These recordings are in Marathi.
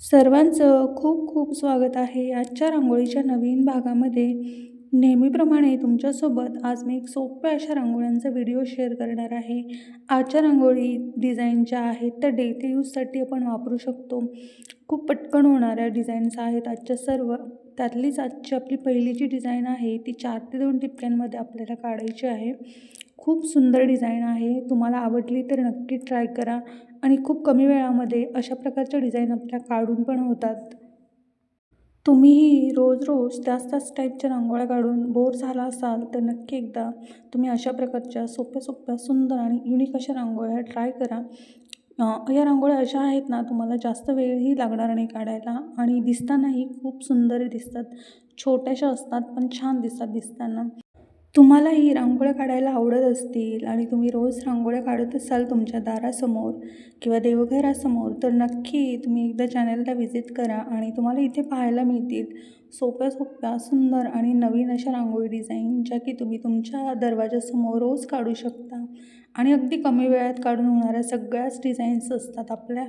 सर्वांचं खूप खूप स्वागत आहे आजच्या रांगोळीच्या नवीन भागामध्ये. नेहमीप्रमाणे तुमच्यासोबत आज मी एक सोप्या अशा रांगोळ्यांचा व्हिडिओ शेअर करणार आहे. आजच्या रांगोळी डिझाईन ज्या आहेत त्या डेली यूजसाठी आपण वापरू शकतो. खूप पटकन होणाऱ्या डिझाईन्स आहेत आजच्या सर्व. त्यातलीच आजची आपली पहिली जी डिझाईन आहे ती 4 ते 2 ठिपक्यांमध्ये आपल्याला काढायची आहे. खूप सुंदर डिझाईन आहे. तुम्हाला आवडली तर नक्की ट्राय करा आणि खूप कमी वेळामध्ये अशा प्रकारच्या डिझाईन आपल्या काढून पण होतात. तुम्हीही रोज रोज त्याच टाईपच्या रांगोळ्या काढून बोर झाला असाल तर नक्की एकदा तुम्ही अशा प्रकारच्या सोप्या सोप्या सुंदर आणि युनिक अशा रांगोळ्या ट्राय करा. या रांगोळ्या अशा आहेत ना, तुम्हाला जास्त वेळही लागणार नाही काढायला आणि दिसतानाही खूप सुंदर दिसतात. छोट्याशा असतात पण छान दिसतात दिसताना. तुम्हालाही रांगोळ्या काढायला आवडत असतील आणि तुम्ही रोज रांगोळ्या काढत असाल तुमच्या दारासमोर किंवा देवघरासमोर, तर नक्की तुम्ही एकदा चॅनलला व्हिजिट करा आणि तुम्हाला इथे पाहायला मिळतील सोप्या सोप्या सुंदर आणि नवीन अशा रांगोळी डिझाईन, ज्या की तुम्ही तुमच्या दरवाजासमोर रोज काढू शकता आणि अगदी कमी वेळात काढून होणाऱ्या सगळ्याच डिझाईन्स असतात आपल्या.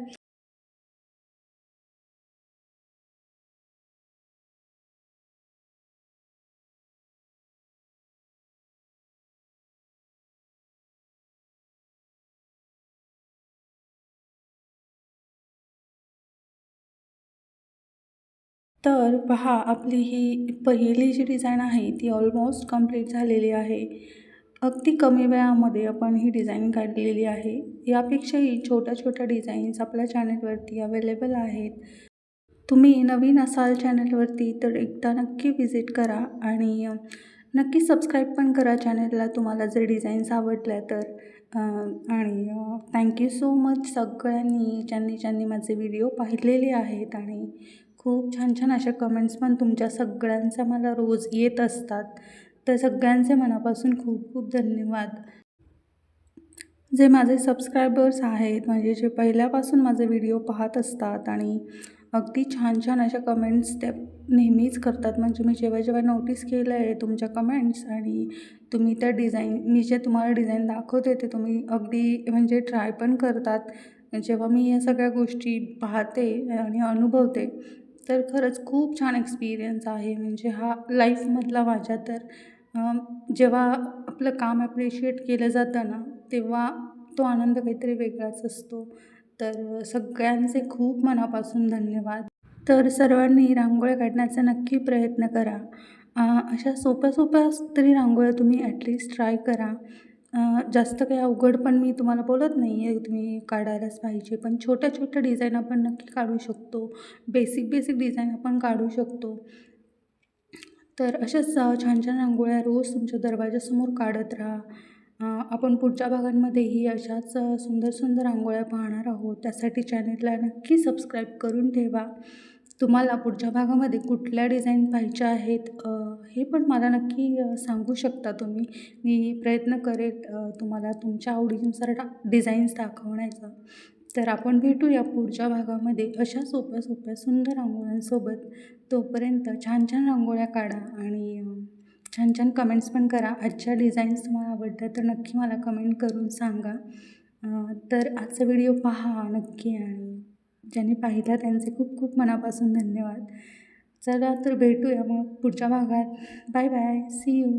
तर पहा, आपली ही पहिली जी डिझाईन आहे ती ऑलमोस्ट कंप्लीट झालेली आहे. अगदी कमी वेळामध्ये आपण ही डिझाईन काढलेली आहे. यापेक्षाही छोट्या-छोट्या डिझाईन्स आपल्या चॅनलवरती अवेलेबल आहेत. तुम्ही नवीन असाल चॅनलवरती तर एकदा नक्की व्हिजिट करा आणि नक्की सबस्क्राईब पण करा चॅनलला, तुम्हाला जर डिझाईन्स आवडल्या तर. आणि थँक यू सो मच सगळ्यांनी ज्यांनी माझे व्हिडिओ पाहिलेले आहेत आणि खूप छान छान अशा कमेंट्स पण तुमच्या सगळ्यांच्या मला रोज येत असतात. तर सगळ्यांचे मनापासून खूप खूप धन्यवाद. जे माझे सबस्क्रायबर्स आहेत, म्हणजे जे पहिल्यापासून माझे व्हिडिओ पाहत असतात आणि अगदी छान छान अशा कमेंट्स त्या नेहमीच करतात. म्हणजे मी जेव्हा जेव्हा नोटीस केलं आहे तुमच्या कमेंट्स आणि तुम्ही त्या डिझाईन, मी जे तुम्हाला डिझाईन दाखवते ते तुम्ही अगदी म्हणजे ट्राय पण करतात. जेव्हा मी या सगळ्या गोष्टी पाहते आणि अनुभवते तर खरंच खूप छान एक्सपिरियन्स आहे. म्हणजे हा लाईफमधला माझ्या तर जेव्हा आपलं काम ॲप्रिशिएट केलं जातं ना, तेव्हा तो आनंद काहीतरी वेगळाच असतो. तर सगळ्यांचे खूप मनापासून धन्यवाद. तर सर्वांनी रांगोळ्या काढण्याचा नक्की प्रयत्न करा. अशा सोप्या-सोप्या तरी रांगोळ्या तुम्ही ॲटलीस्ट ट्राय करा. जास्त काही अवघड पण मी तुम्हाला बोलत नाही आहे, तुम्ही काढायलाच पाहिजे. पण छोट्या-छोट्या डिझाईन आपण नक्की काढू शकतो. बेसिक डिझाईन आपण काढू शकतो. तर अशाच छान-छान रांगोळ्या रोज तुमच्या दरवाजासमोर काढत राहा. आपण पुढच्या भागांमध्येही अशाच सुंदर-सुंदर रांगोळ्या पाहणार आहोत. त्यासाठी चॅनेलला नक्की सबस्क्राईब करून ठेवा. तुम्हाला पुढच्या भागामध्ये कुठल्या डिझाईन पाहिजे आहेत हे पण मला नक्की सांगू शकता तुम्ही. मी प्रयत्न करेन तुम्हाला तुमच्या आवडीनुसार डिझाईन्स दाखवण्याचा. तर आपण भेटूया पुढच्या भागामध्ये अशा सोप्या-सोप्या सुंदर रांगोळ्यांसोबत. तोपर्यंत छान-छान रांगोळ्या काढा आणि छान-छान कमेंट्स पण करा. आजच्या डिझाईन्स तुम्हाला आवडल्या तर नक्की मला कमेंट करून सांगा. तर आजचा व्हिडिओ पहा नक्की आणि ज्यांनी पाहिला त्यांचे खूप खूप मनापासून धन्यवाद. चला तर भेटूया मग पुढच्या भागात. Bye bye. See you.